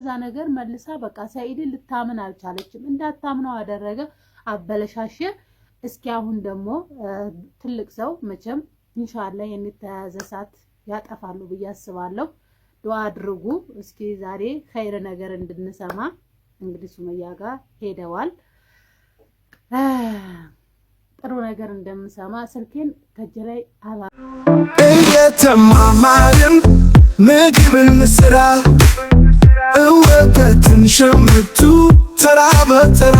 ዛ ነገር መልሳ በቃ ሰኢድን ልታምን አልቻለችም። እንዳታምነው አደረገ፣ አበለሻሸ። እስኪ አሁን ደግሞ ትልቅ ሰው መቼም ኢንሻአላህ የሚተያዘ ሰዓት ያጠፋሉ ብዬ አስባለሁ። ዱአ አድርጉ እስኪ ዛሬ ኸይር ነገር እንድንሰማ። እንግዲህ ሱመያ ጋር ሄደዋል። ጥሩ ነገር እንደምሰማ ስልኬን ከእጄ ላይ አላ እየተማማርን ምግብን ስራ እወተትን ሸምቱ ተራ በተራ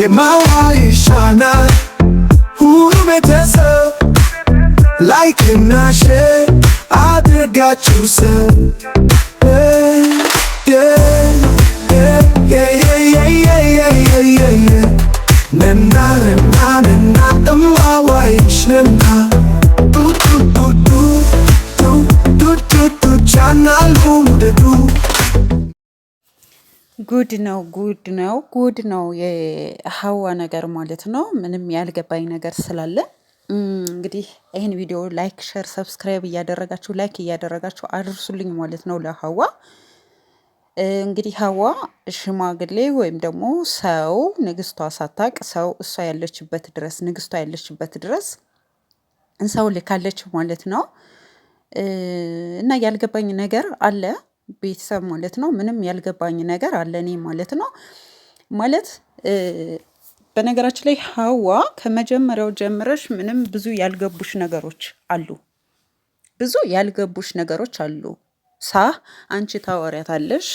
የማዋ ይሻናል ሁሉ ቤተሰብ ላይክና ሼር አድርጋችሁ ሰብ ነና እማዋይሽ ነና ጉድ ነው ጉድ ነው ጉድ ነው የሀዋ ነገር ማለት ነው። ምንም ያልገባኝ ነገር ስላለ እንግዲህ ይህን ቪዲዮ ላይክ፣ ሼር፣ ሰብስክራይብ እያደረጋችሁ ላይክ እያደረጋችሁ አድርሱልኝ ማለት ነው ለሀዋ። እንግዲህ ሀዋ ሽማግሌ ወይም ደግሞ ሰው ንግስቷ ሳታቅ ሰው እሷ ያለችበት ድረስ ንግስቷ ያለችበት ድረስ ሰው ልካለች ማለት ነው። እና ያልገባኝ ነገር አለ ቤተሰብ ማለት ነው። ምንም ያልገባኝ ነገር አለ እኔ ማለት ነው። ማለት በነገራችን ላይ ሀዋ ከመጀመሪያው ጀምረሽ ምንም ብዙ ያልገቡሽ ነገሮች አሉ። ብዙ ያልገቡሽ ነገሮች አሉ። አንቺ ታወሪያታለሽ፣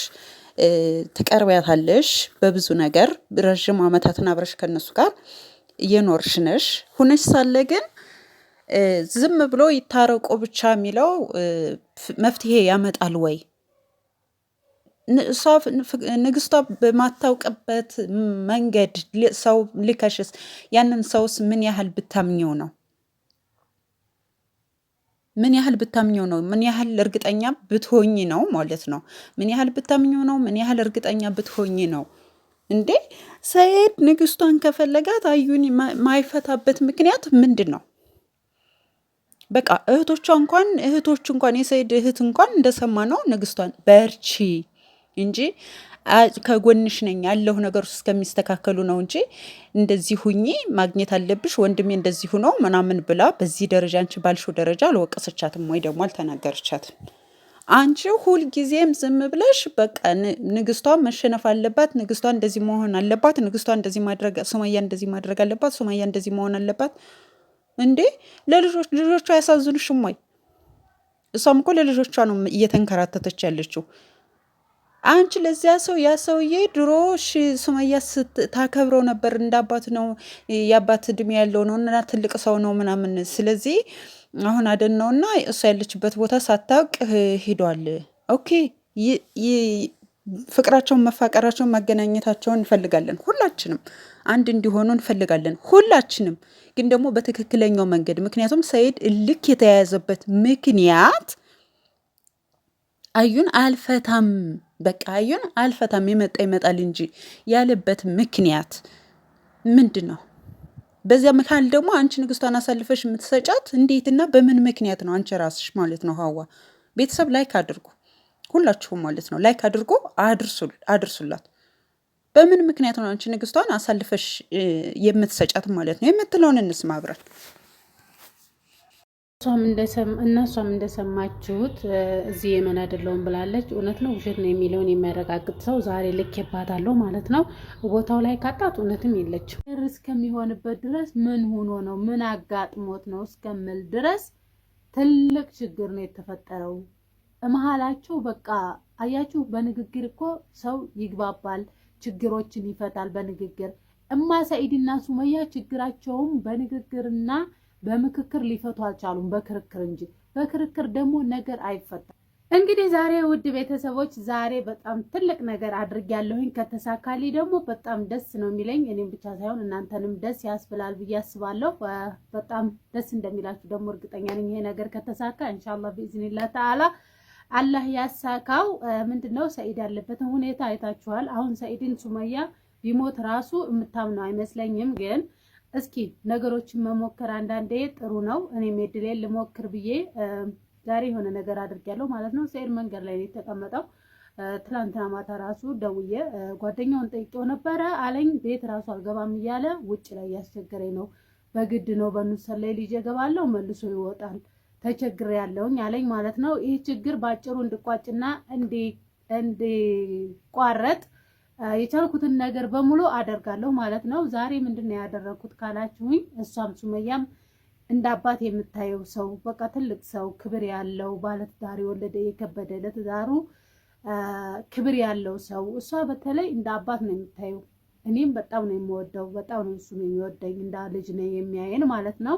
ትቀርቢያታለሽ በብዙ ነገር ረዥም ዓመታትን አብረሽ ከነሱ ጋር እየኖርሽ ነሽ። ሁነሽ ሳለ ግን ዝም ብሎ ይታረቁ ብቻ የሚለው መፍትሄ ያመጣል ወይ? ንግስቷ በማታውቅበት መንገድ ሰው ልከሽስ ያንን ሰውስ ምን ያህል ብታምኘው ነው? ምን ያህል ብታምኘው ነው? ምን ያህል እርግጠኛ ብትሆኝ ነው ማለት ነው? ምን ያህል ብታምኘው ነው? ምን ያህል እርግጠኛ ብትሆኝ ነው? እንዴ ሰኢድ ንግስቷን ከፈለጋት አዩን ማይፈታበት ምክንያት ምንድን ነው? በቃ እህቶቹ እንኳን የሰኢድ እህት እንኳን እንደሰማ ነው ንግስቷን በርቺ እንጂ ከጎንሽ ነኝ ያለው ነገር እስከሚስተካከሉ ነው እንጂ እንደዚህ ሁኚ ማግኘት አለብሽ ወንድሜ እንደዚህ ሆኖ ምናምን ብላ በዚህ ደረጃ አንቺ ባልሽው ደረጃ አልወቀሰቻትም ወይ ደግሞ አልተናገረቻትም። አንቺ ሁል ጊዜም ዝም ብለሽ በቃ ንግስቷ መሸነፍ አለባት፣ ንግስቷ እንደዚህ መሆን አለባት፣ ንግስቷ እንደዚህ ማድረግ ሱመያ እንደዚህ ማድረግ አለባት፣ ሱመያ እንደዚህ መሆን አለባት። እንዴ ልጆቿ አያሳዝኑሽም ወይ? እሷም እኮ ለልጆቿ ነው እየተንከራተተች ያለችው። አንቺ ለዚያ ሰው ያ ሰውዬ ድሮ ሱመያ ታከብረው ነበር፣ እንዳባት ነው የአባት እድሜ ያለው ነው እና ትልቅ ሰው ነው ምናምን። ስለዚህ አሁን አደነውና እሷ ያለችበት ቦታ ሳታውቅ ሄዷል። ኦኬ ፍቅራቸውን፣ መፋቀራቸውን፣ ማገናኘታቸውን እንፈልጋለን። ሁላችንም አንድ እንዲሆኑ እንፈልጋለን ሁላችንም። ግን ደግሞ በትክክለኛው መንገድ። ምክንያቱም ሰኢድ እልክ የተያያዘበት ምክንያት አዩን አልፈታም፣ በቃ አዩን አልፈታም፣ የመጣ ይመጣል እንጂ ያለበት ምክንያት ምንድን ነው? በዚያ መካከል ደግሞ አንቺ ንግስቷን አሳልፈሽ የምትሰጫት እንዴትና በምን ምክንያት ነው? አንቺ ራስሽ ማለት ነው። ሀዋ ቤተሰብ ላይክ አድርጉ፣ ሁላችሁም ማለት ነው ላይክ አድርጉ፣ አድርሱላት። በምን ምክንያት ነው አንቺ ንግስቷን አሳልፈሽ የምትሰጫት ማለት ነው? የምትለውን እንስማ አብረን። እነሷም እንደሰማችሁት እዚህ የመን አይደለሁም ብላለች። እውነት ነው ውሸት ነው የሚለውን የሚያረጋግጥ ሰው ዛሬ ልኬባታለሁ ማለት ነው። ቦታው ላይ ካጣት እውነትም የለችም። እስከሚሆንበት ድረስ ምን ሆኖ ነው ምን አጋጥሞት ነው እስከምል ድረስ ትልቅ ችግር ነው የተፈጠረው መሀላቸው። በቃ አያችሁ፣ በንግግር እኮ ሰው ይግባባል፣ ችግሮችን ይፈታል በንግግር። ሰኢድና ሱመያ ችግራቸውም በንግግርና በምክክር ሊፈቱ አልቻሉም፣ በክርክር እንጂ። በክርክር ደግሞ ነገር አይፈታም። እንግዲህ ዛሬ ውድ ቤተሰቦች ዛሬ በጣም ትልቅ ነገር አድርጌያለሁኝ። ከተሳካሊ ደግሞ በጣም ደስ ነው የሚለኝ። እኔም ብቻ ሳይሆን እናንተንም ደስ ያስብላል ብዬ አስባለሁ። በጣም ደስ እንደሚላችሁ ደግሞ እርግጠኛ ነኝ። ይሄ ነገር ከተሳካ ኢንሻአላህ ቢኢዝኒላህ ተዓላ አላህ ያሳካው። ምንድነው ሰኢድ ያለበትን ሁኔታ አይታችኋል። አሁን ሰኢድን ሱመያ ቢሞት ራሱ የምታምነው አይመስለኝም። ግን እስኪ ነገሮችን መሞከር አንዳንዴ ጥሩ ነው። እኔም የድሌን ልሞክር ብዬ ዛሬ የሆነ ነገር አድርጌያለሁ ማለት ነው። ሰኢድ መንገድ ላይ ነው የተቀመጠው። ትላንትና ማታ ራሱ ደውዬ ጓደኛውን ጠይቄው ነበረ አለኝ። ቤት ራሱ አልገባም እያለ ውጭ ላይ እያስቸገረኝ ነው። በግድ ነው በኑሰላይ ልጅ እገባለሁ መልሶ ይወጣል ተቸግሬ ያለውኝ አለኝ ማለት ነው። ይህ ችግር ባጭሩ እንድቋጭና እንዲቋረጥ የቻልኩትን ነገር በሙሉ አደርጋለሁ ማለት ነው። ዛሬ ምንድነው ያደረኩት ካላችሁኝ፣ እሷም ሱመያም እንደ አባት የምታየው ሰው በቃ ትልቅ ሰው ክብር ያለው ባለትዳር የወለደ የከበደ ለትዳሩ ክብር ያለው ሰው እሷ በተለይ እንደ አባት ነው የምታየው። እኔም በጣም ነው የምወደው፣ በጣም ነው እሱም የሚወደኝ፣ እንደ ልጅ ነው የሚያየን ማለት ነው።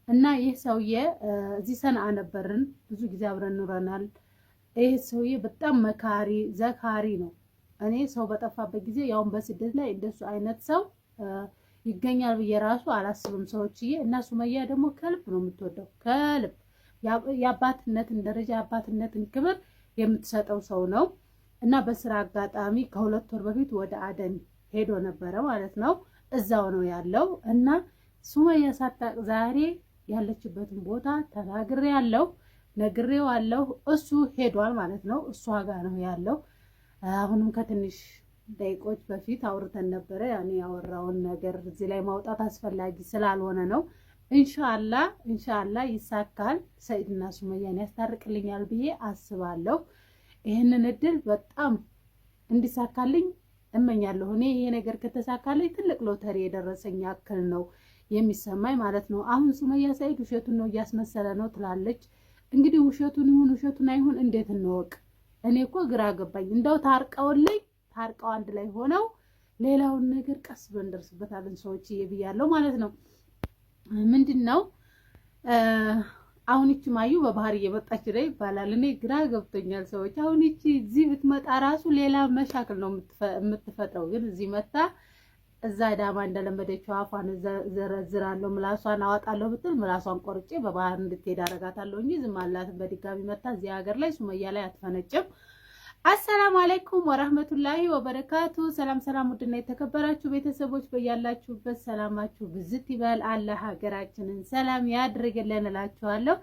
እና ይህ ሰውዬ እዚህ ሰንዓ ነበርን፣ ብዙ ጊዜ አብረን ኑረናል። ይህ ሰውዬ በጣም መካሪ ዘካሪ ነው። እኔ ሰው በጠፋበት ጊዜ ያውን በስደት ላይ እንደሱ አይነት ሰው ይገኛል ብዬ ራሱ አላስብም ሰዎችዬ። እና ሱመያ ደግሞ ከልብ ነው የምትወደው፣ ከልብ የአባትነትን ደረጃ የአባትነትን ክብር የምትሰጠው ሰው ነው። እና በስራ አጋጣሚ ከ2 ወር በፊት ወደ አደን ሄዶ ነበረ ማለት ነው። እዛው ነው ያለው። እና ሱመያ ሳታቅ ዛሬ ያለችበትን ቦታ ተናግሬያለሁ፣ ነግሬዋለሁ። እሱ ሄዷል ማለት ነው። እሷ ጋር ነው ያለው። አሁንም ከትንሽ ደቂቆች በፊት አውርተን ነበረ። ያኔ ያወራውን ነገር እዚህ ላይ ማውጣት አስፈላጊ ስላልሆነ ነው። ኢንሻአላህ ይሳካል። ሰኢድና ሱመያን ያስታርቅልኛል ብዬ አስባለሁ። ይህንን እድል በጣም እንዲሳካልኝ እመኛለሁ። እኔ ይሄ ነገር ከተሳካልኝ ትልቅ ሎተሪ የደረሰኝ ያክል ነው የሚሰማኝ ማለት ነው። አሁን ሱመያ ሰኢድ ውሸቱን ነው እያስመሰለ ነው ትላለች። እንግዲህ ውሸቱን ይሁን ውሸቱን አይሁን እንዴት እንወቅ? እኔ እኮ ግራ ገባኝ። እንደው ታርቀው አንድ ላይ ሆነው ሌላውን ነገር ቀስ ብለን እንደርስበታለን ሰዎች ብያለሁ ማለት ነው። ምንድነው አሁን እቺ ማዩ በባህር እየመጣች ላይ ይባላል። እኔ ግራ ገብቶኛል ሰዎች። አሁን እቺ እዚህ ብትመጣ ራሱ ሌላ መሻክል ነው የምትፈጥረው። ግን እዚህ መጣ እዛ ዳማ እንደለመደችው አፏን ዘረዝራለሁ ምላሷን አወጣለሁ ብትል ምላሷን ቆርጬ በባህር እንድትሄድ አደርጋታለሁ እንጂ ዝም አላትም። በድጋሚ መጣ እዚህ ሀገር ላይ ሱመያ ላይ አትፈነጭም። አሰላሙ አለይኩም ወራህመቱላሂ ወበረካቱ። ሰላም ውድና የተከበራችሁ ቤተሰቦች በያላችሁበት ሰላማችሁ ብዝት ይበል። አላህ ሀገራችንን ሰላም ያድርግልን እላችኋለሁ።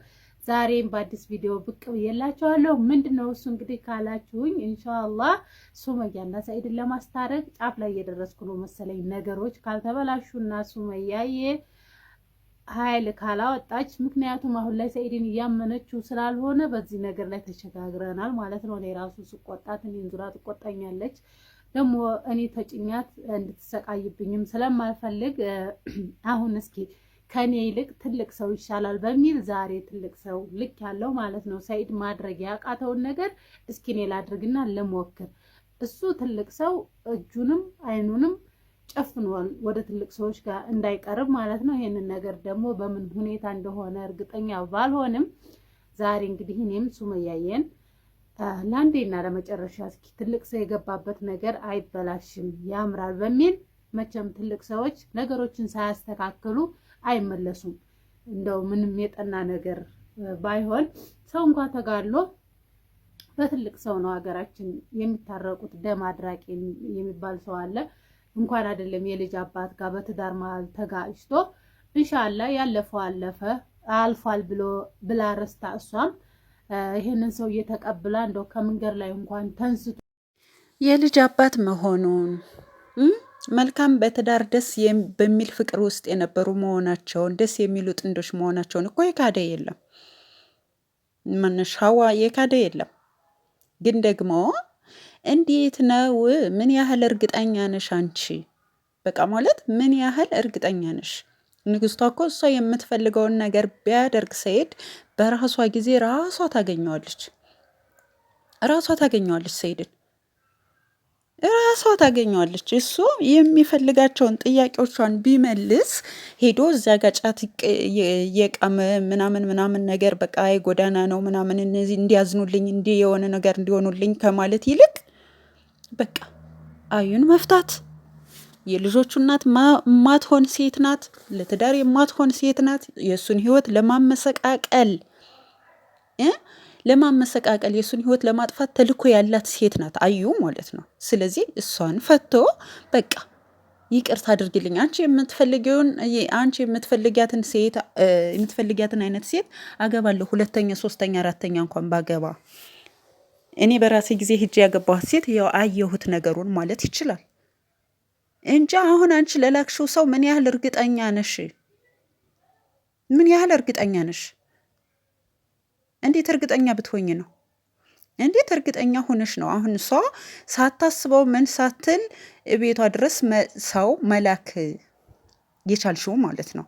ዛሬም በአዲስ ቪዲዮ ብቅ ብዬላችኋለሁ። ምንድነው እሱ እንግዲህ ካላችሁኝ ኢንሻአላህ ሱመያና ሰኢድን ለማስታረቅ ጫፍ ላይ እየደረስኩ ነው መሰለኝ። ነገሮች ካልተበላሹና ሱመያዬ ኃይል ካላወጣች፣ ምክንያቱም አሁን ላይ ሰኢድን እያመነችው ስላልሆነ በዚህ ነገር ላይ ተቸጋግረናል ማለት ነው። እኔ ራሱ ስቆጣት እኔን ዙራ ትቆጣኛለች። ደግሞ እኔ ተጭኛት እንድትሰቃይብኝም ስለማልፈልግ አሁን እስኪ ከኔ ይልቅ ትልቅ ሰው ይሻላል በሚል ዛሬ ትልቅ ሰው ልክ ያለው ማለት ነው። ሰኢድ ማድረግ ያቃተውን ነገር እስኪ እኔ ላድርግና ልሞክር። እሱ ትልቅ ሰው እጁንም አይኑንም ጨፍኗል ወደ ትልቅ ሰዎች ጋር እንዳይቀርብ ማለት ነው። ይሄንን ነገር ደግሞ በምን ሁኔታ እንደሆነ እርግጠኛ ባልሆንም ዛሬ እንግዲህ እኔም ሱመያዬን ለአንዴና ለመጨረሻ እስኪ ትልቅ ሰው የገባበት ነገር አይበላሽም ያምራል በሚል መቼም ትልቅ ሰዎች ነገሮችን ሳያስተካክሉ አይመለሱም። እንደው ምንም የጠና ነገር ባይሆን ሰው እንኳን ተጋድሎ በትልቅ ሰው ነው ሀገራችን የሚታረቁት። ደም አድራቂ የሚባል ሰው አለ። እንኳን አይደለም የልጅ አባት ጋር በትዳር መሀል ተጋጭቶ ኢንሻአላህ ያለፈው አልፏል ብላ ረስታ እሷም ይሄንን ሰው እየተቀብላ እንደው ከመንገድ ላይ እንኳን ተንስቶ የልጅ አባት መሆኑን መልካም በትዳር ደስ በሚል ፍቅር ውስጥ የነበሩ መሆናቸውን ደስ የሚሉ ጥንዶች መሆናቸውን እኮ የካደ የለም። መነሻዋ የካደ የለም። ግን ደግሞ እንዴት ነው? ምን ያህል እርግጠኛ ነሽ አንቺ? በቃ ማለት ምን ያህል እርግጠኛ ነሽ? ንግስቷ እኮ እሷ የምትፈልገውን ነገር ቢያደርግ ሰኢድ በራሷ ጊዜ ራሷ ታገኘዋለች። ሰኢድን ራሷ ታገኘዋለች። እሱ የሚፈልጋቸውን ጥያቄዎቿን ቢመልስ ሄዶ እዚያ ጋር ጫት የቃመ ምናምን ነገር በቃ ጎዳና ነው ምናምን እነዚህ እንዲያዝኑልኝ እንዲህ የሆነ ነገር እንዲሆኑልኝ ከማለት ይልቅ በቃ አዩን መፍታት። የልጆቹ እናት ማትሆን ሴት ናት። ለትዳር የማትሆን ሴት ናት። የእሱን ህይወት ለማመሰቃቀል የእሱን ህይወት ለማጥፋት ተልኮ ያላት ሴት ናት አዩ ማለት ነው። ስለዚህ እሷን ፈቶ በቃ ይቅርታ አድርግልኝ፣ አንቺ የምትፈልጊያትን አይነት ሴት አገባለሁ፣ 2ኛ 3ኛ 4ኛ እንኳን ባገባ እኔ በራሴ ጊዜ ሂጄ ያገባኋት ሴት ያው አየሁት ነገሩን ማለት ይችላል እንጂ አሁን አንቺ ለላክሽው ሰው ምን ያህል እርግጠኛ ነሽ? ምን ያህል እርግጠኛ ነሽ? እንዴት እርግጠኛ ብትሆኝ ነው? እንዴት እርግጠኛ ሆነሽ ነው አሁን እሷ ሳታስበው ምን ሳትል ቤቷ ድረስ ሰው መላክ የቻልሽው ማለት ነው?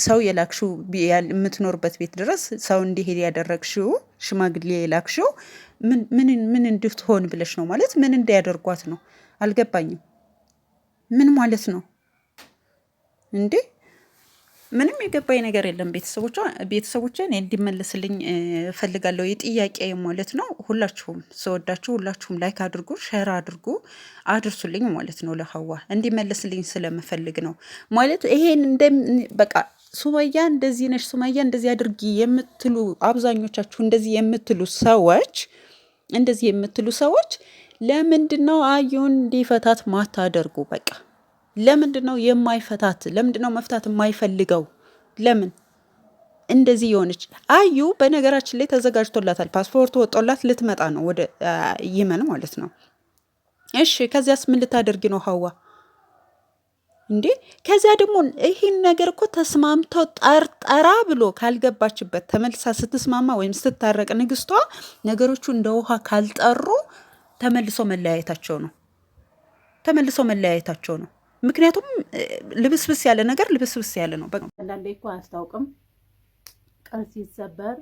ሰው የላክሽው የምትኖርበት ቤት ድረስ ሰው እንዲሄድ ያደረግሽው ሽማግሌ የላክሽው ምን እንድትሆን ብለሽ ነው ማለት ምን እንዲያደርጓት ነው? አልገባኝም። ምን ማለት ነው እንዴ? ምንም የገባኝ ነገር የለም። ቤተሰቦቼን እንዲመለስልኝ እፈልጋለሁ። የጥያቄ ማለት ነው። ሁላችሁም ስወዳችሁ ሁላችሁም ላይክ አድርጉ፣ ሼር አድርጉ፣ አድርሱልኝ ማለት ነው። ለሀዋ እንዲመለስልኝ ስለምፈልግ ነው ማለት ይሄን በቃ ሱመያ እንደዚህ ነሽ፣ ሱመያ እንደዚህ አድርጊ የምትሉ አብዛኞቻችሁ እንደዚህ የምትሉ ሰዎች ለምንድን ነው አዩን እንዲፈታት ማታደርጉ? በቃ ለምንድን ነው የማይፈታት? ለምንድን ነው መፍታት የማይፈልገው? ለምን እንደዚህ የሆነች? አዩ በነገራችን ላይ ተዘጋጅቶላታል፣ ፓስፖርት ወጦላት ልትመጣ ነው ወደ የመን ማለት ነው። እሺ ከዚያስ ምን ልታደርጊ ነው ሀዋ እንዴ? ከዚያ ደግሞ ይህን ነገር እኮ ተስማምተው ጠርጠራ ብሎ ካልገባችበት ተመልሳ ስትስማማ ወይም ስትታረቅ ንግስቷ ነገሮቹ እንደ ውሃ ካልጠሩ ተመልሶ መለያየታቸው ነው። ምክንያቱም ልብስብስ ያለ ነገር ልብስብስ ያለ ነው። አንዳንዴ እኮ አያስታውቅም። ቀን ሲሰበር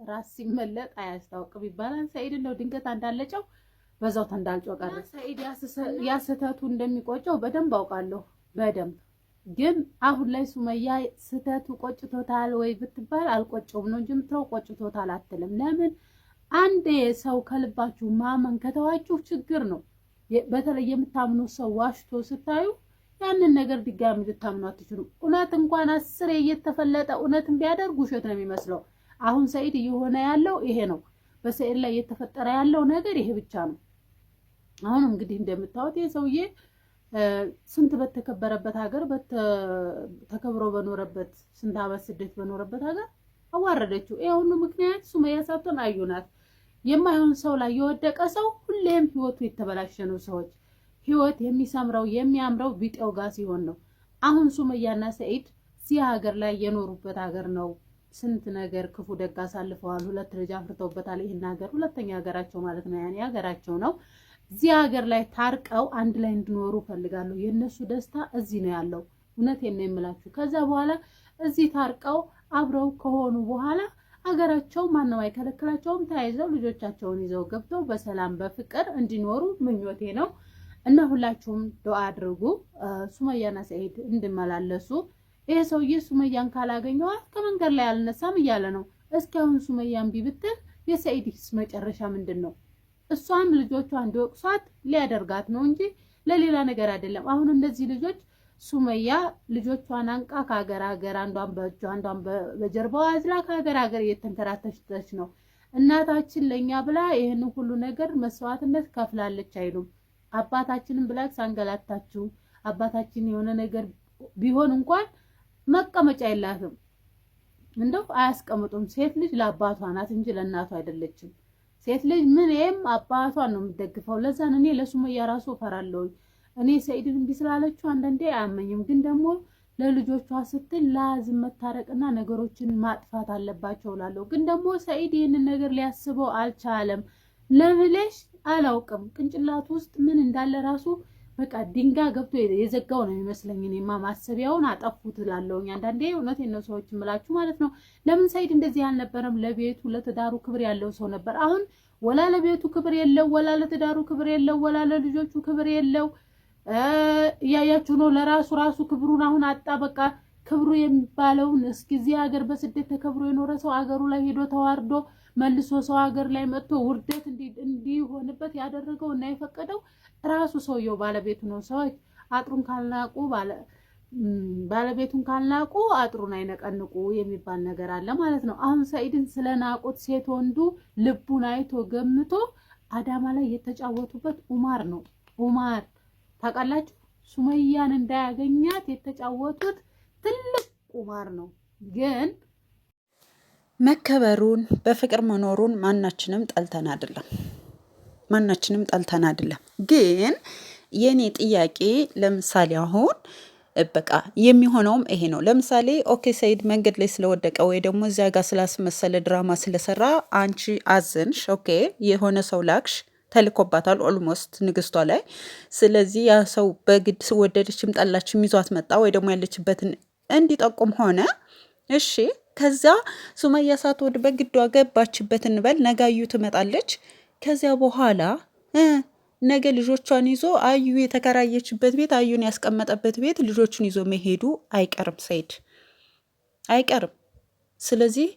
ራስ ሲመለጥ አያስታውቅም ይባላል። ሰኢድ እንደው ድንገት አንዳለጨው በዛው ተንዳልጮ ቀረ። ሰኢድ ያስተቱ እንደሚቆጨው በደንብ አውቃለሁ። በደንብ ግን አሁን ላይ ሱመያ ስተቱ ቆጭቶታል ወይ ብትባል አልቆጨውም ነው እንጂ ምትለው ቆጭቶታል አትልም። ለምን አንዴ ሰው ከልባችሁ ማመን ከተዋችሁ ችግር ነው። በተለይ የምታምኑ ሰው ዋሽቶ ስታዩ ያንን ነገር ድጋሚ ልታምኑ አትችሉም። እውነት እንኳን 10 እየተፈለጠ እውነትን ቢያደርግ ውሸት ነው የሚመስለው። አሁን ሰኢድ እየሆነ ያለው ይሄ ነው። በሰኢድ ላይ እየተፈጠረ ያለው ነገር ይሄ ብቻ ነው። አሁን እንግዲህ እንደምታዩት ይሄ ሰውዬ ስንት በተከበረበት ሀገር ተከብሮ በኖረበት ስንት ዓመት ስደት በኖረበት ሀገር አዋረደችው። ይሄ ሁሉ ምክንያት ሱመያ ሳትሆን አዩ ናት። የማይሆን ሰው ላይ የወደቀ ሰው ሁሌም ህይወቱ የተበላሸ ነው። ሰዎች ህይወት የሚሰምረው የሚያምረው ቢጤው ጋር ሲሆን ነው። አሁን ሱመያና ሰኢድ እዚህ ሀገር ላይ የኖሩበት ሀገር ነው። ስንት ነገር ክፉ ደግ አሳልፈዋል። 2 ልጅ አፍርተውበታል። ይሄን ሀገር ሁለተኛ ሀገራቸው ማለት ነው። ያኔ ሀገራቸው ነው። እዚህ ሀገር ላይ ታርቀው አንድ ላይ እንዲኖሩ ፈልጋለሁ። የነሱ ደስታ እዚህ ነው ያለው። እውነቴን ነው የምላችሁ። ከዛ በኋላ እዚህ ታርቀው አብረው ከሆኑ በኋላ ሀገራቸው ማንም አይከለክላቸውም። ተያይዘው ልጆቻቸውን ይዘው ገብተው በሰላም በፍቅር እንዲኖሩ ምኞቴ ነው እና ሁላችሁም ዱአ አድርጉ ሱመያና ሰኢድ እንዲመላለሱ። ይሄ ሰውዬ ሱመያን ካላገኘዋት ከመንገድ ላይ አልነሳም እያለ ነው። እስካሁን ሱመያን ቢብትል የሰኢድስ መጨረሻ ምንድን ነው? እሷም ልጆቿ እንዲወቅሷት ሊያደርጋት ነው እንጂ ለሌላ ነገር አይደለም። አሁን እነዚህ ልጆች ሱመያ ልጆቿን አንቃ ከሀገር ሀገር አንዷን በእጇ አንዷን በጀርባዋ አዝላ ከሀገር ሀገር እየተንከራተተች ነው። እናታችን ለኛ ብላ ይህን ሁሉ ነገር መስዋዕትነት ከፍላለች አይሉም። አባታችንን ብላ ሳንገላታችሁ አባታችን የሆነ ነገር ቢሆን እንኳን መቀመጫ የላትም። እንደው አያስቀምጡም። ሴት ልጅ ለአባቷ ናት እንጂ ለእናቷ አይደለችም። ሴት ልጅ ምንም አባቷን ነው የምትደግፈው። ለዛን እኔ ለሱመያ ራሱ እፈራለሁ። እኔ ሰኢድን እምቢ ስላለችው አንዳንዴ አያመኝም፣ ግን ደግሞ ለልጆቿ ስትል ላዝም መታረቅና ነገሮችን ማጥፋት አለባቸው እላለሁ። ግን ደግሞ ሰኢድ ይህንን ነገር ሊያስበው አልቻለም። ለምለሽ አላውቅም። ቅንጭላቱ ውስጥ ምን እንዳለ ራሱ በቃ ድንጋይ ገብቶ የዘጋው ነው የሚመስለኝ። እኔማ ማሰቢያውን አጠፉት እላለሁኝ አንዳንዴ። እውነቴን ነው ሰዎች እምላችሁ ማለት ነው። ለምን ሰኢድ እንደዚህ አልነበረም? ለቤቱ ለትዳሩ ክብር ያለው ሰው ነበር። አሁን ወላ ለቤቱ ክብር የለው፣ ወላ ለትዳሩ ክብር የለው፣ ወላ ለልጆቹ ክብር የለው። እያያችሁ ነው። ለራሱ ክብሩን አሁን አጣ። በቃ ክብሩ የሚባለውን እስኪ እዚህ ሀገር በስደት ተከብሮ የኖረ ሰው አገሩ ላይ ሄዶ ተዋርዶ መልሶ ሰው ሀገር ላይ መጥቶ ውርደት እንዲሆንበት ያደረገው እና የፈቀደው ራሱ ሰውየው ባለቤቱ ነው። ሰዎች አጥሩን ካልናቁ ባለቤቱን ካልናቁ አጥሩን አይነቀንቁ የሚባል ነገር አለ ማለት ነው። አሁን ሰኢድን ስለናቁት ሴት ወንዱ ልቡን አይቶ ገምቶ አዳማ ላይ የተጫወቱበት ኡማር ነው። ኡማር ታውቃላችሁ? ሱመያን እንዳያገኛት የተጫወቱት ትልቅ ቁማር ነው። ግን መከበሩን በፍቅር መኖሩን ማናችንም ጠልተን አይደለም። ግን የኔ ጥያቄ ለምሳሌ አሁን በቃ የሚሆነውም ይሄ ነው። ለምሳሌ ኦኬ ሰይድ መንገድ ላይ ስለወደቀ ወይ ደግሞ እዚያ ጋር ስላስመሰለ ድራማ ስለሰራ አንቺ አዘንሽ። ኦኬ የሆነ ሰው ላክሽ፣ ተልኮባታል ኦልሞስት ንግስቷ ላይ። ስለዚህ ያ ሰው በግድ ወደደችም ጠላችም ይዟት መጣ ወይ ደግሞ ያለችበትን እንዲጠቁም ሆነ። እሺ ከዛ ሱመያ ሳትወድ በግዷ ገባችበት እንበል። ነጋዩ ትመጣለች። ከዚያ በኋላ ነገ ልጆቿን ይዞ አዩ የተከራየችበት ቤት አዩን ያስቀመጠበት ቤት ልጆቹን ይዞ መሄዱ አይቀርም፣ ሰይድ አይቀርም። ስለዚህ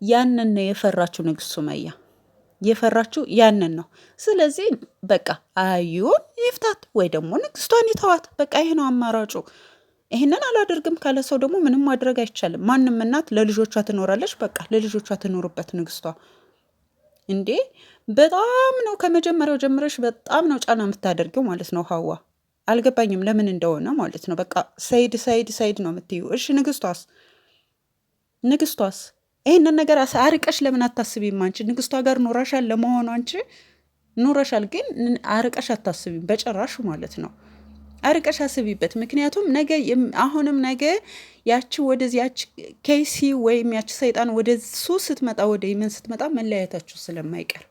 ያንን ነው የፈራችው ንግስት ሱመያ፣ የፈራችው ያንን ነው። ስለዚህ በቃ አዩን ይፍታት ወይ ደግሞ ንግስቷን ይተዋት። በቃ ይሄ ነው አማራጩ። ይሄንን አላደርግም ካለ ሰው ደግሞ ምንም ማድረግ አይቻልም። ማንም እናት ለልጆቿ ትኖራለች። በቃ ለልጆቿ ትኖርበት ንግስቷ። እንዴ በጣም ነው ከመጀመሪያው ጀምረሽ በጣም ነው ጫና የምታደርገው ማለት ነው ሀዋ። አልገባኝም ለምን እንደሆነ ማለት ነው። በቃ ሰይድ ነው የምትዩ። እሺ ንግስቷስ ይህንን ነገር አርቀሽ ለምን አታስቢም? አንቺ ንግስቷ ጋር ኖረሻል፣ ለመሆኑ አንቺ ኖረሻል፣ ግን አርቀሽ አታስቢም በጭራሹ ማለት ነው። አርቀሽ አስቢበት። ምክንያቱም አሁንም ነገ ያቺ ወደዚህ ያቺ ኬሲ ወይም ያቺ ሰይጣን ወደሱ ስትመጣ ወደ ይመን ስትመጣ መለያየታችሁ ስለማይቀር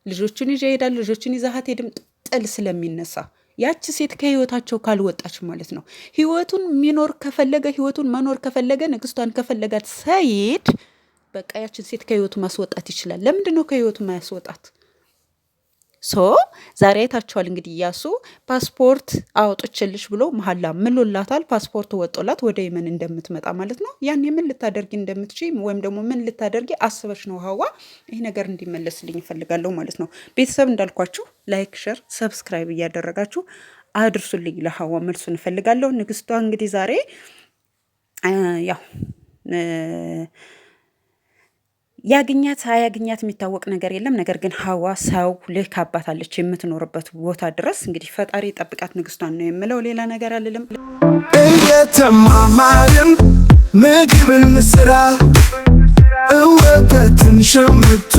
ልጆቹን ይዤ እሄዳለሁ፣ ልጆቹን ይዛሃት ሄድም ጥል ስለሚነሳ ያቺ ሴት ከህይወታቸው ካልወጣች ማለት ነው። ህይወቱን መኖር ከፈለገ ንግስቷን ከፈለጋት ሰይድ በቃ ያችን ሴት ከህይወቱ ማስወጣት ይችላል። ለምንድን ነው ከህይወቱ ማያስወጣት? ዛሬ አይታችኋል እንግዲህ እያሱ ፓስፖርት አውጥቼልሽ ብሎ መሀላ ምሎላታል። ፓስፖርት ወጦላት ወደ የመን እንደምትመጣ ማለት ነው። ያን ምን ልታደርጊ እንደምትችይ ወይም ደግሞ ምን ልታደርጊ አስበሽ ነው ሀዋ? ይሄ ነገር እንዲመለስልኝ እፈልጋለሁ ማለት ነው። ቤተሰብ እንዳልኳችሁ ላይክ፣ ሸር፣ ሰብስክራይብ እያደረጋችሁ አድርሱልኝ። ለሀዋ መልሱን እፈልጋለሁ። ንግስቷ እንግዲህ ዛሬ ያው ያግኛት አያግኛት የሚታወቅ ነገር የለም። ነገር ግን ሀዋ ሰው ልካባታለች የምትኖርበት ቦታ ድረስ። እንግዲህ ፈጣሪ ጠብቃት ንግስቷን ነው የምለው፣ ሌላ ነገር አልልም። እየተማማርን ምግብን ስራ እወተትን ሸምቱ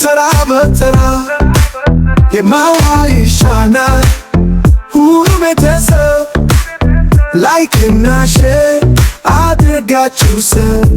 ተራ በተራ የማዋ ይሻናል ሁሉ ቤተሰብ ላይክና ሼር አድርጋችሁ ሰብ